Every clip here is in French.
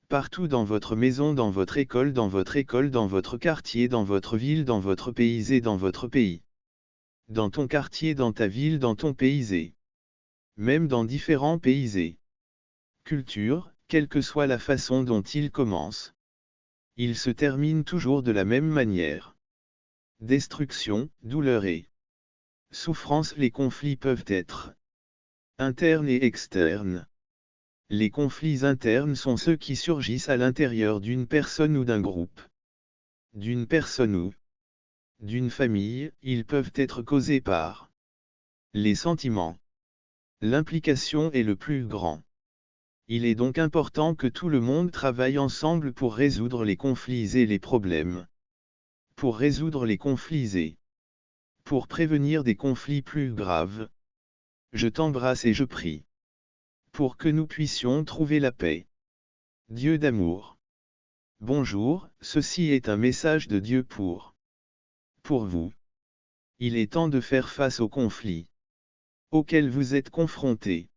Partout dans votre maison, dans votre école, dans votre quartier, dans votre ville, dans votre pays et dans votre pays. Dans ton quartier, dans ta ville, dans ton pays et même dans différents pays et cultures, quelle que soit la façon dont il commence. Il se termine toujours de la même manière. Destruction, douleur et souffrance. Les conflits peuvent être internes et externes. Les conflits internes sont ceux qui surgissent à l'intérieur d'une personne ou d'un groupe. D'une personne ou d'une famille, ils peuvent être causés par les sentiments. L'implication est le plus grand. Il est donc important que tout le monde travaille ensemble pour résoudre les conflits et les problèmes. Pour résoudre les conflits et pour prévenir des conflits plus graves. Je t'embrasse et je prie pour que nous puissions trouver la paix. Dieu d'amour. Bonjour, ceci est un message de Dieu pour vous. Il est temps de faire face aux conflits auxquels vous êtes confrontés.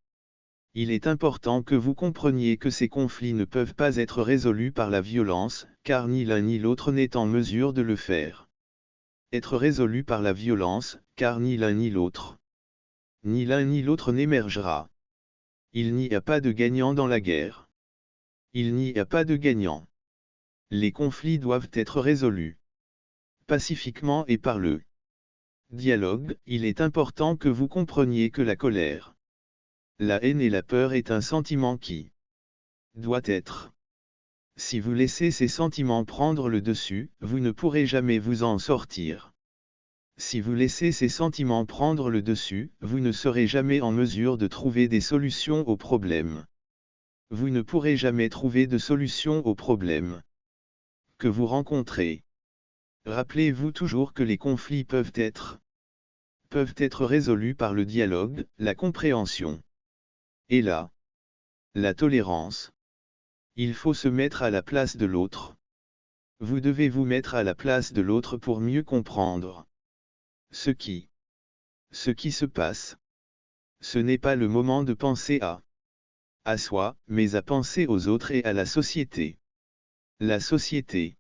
Il est important que vous compreniez que ces conflits ne peuvent pas être résolus par la violence, car ni l'un ni l'autre n'est en mesure de le faire. Être résolu par la violence, car ni l'un ni l'autre n'émergera. Il n'y a pas de gagnant dans la guerre. Il n'y a pas de gagnant. Les conflits doivent être résolus pacifiquement et par le dialogue. Il est important que vous compreniez que la colère, la haine et la peur est un sentiment qui doit être. Si vous laissez ces sentiments prendre le dessus, vous ne pourrez jamais vous en sortir. Si vous laissez ces sentiments prendre le dessus, vous ne serez jamais en mesure de trouver des solutions aux problèmes. Vous ne pourrez jamais trouver de solution aux problèmes que vous rencontrez. Rappelez-vous toujours que les conflits peuvent être résolus par le dialogue, la compréhension et la tolérance. Il faut se mettre à la place de l'autre. Vous devez vous mettre à la place de l'autre pour mieux comprendre ce qui se passe. Ce n'est pas le moment de penser à soi, mais à penser aux autres et à la société. La société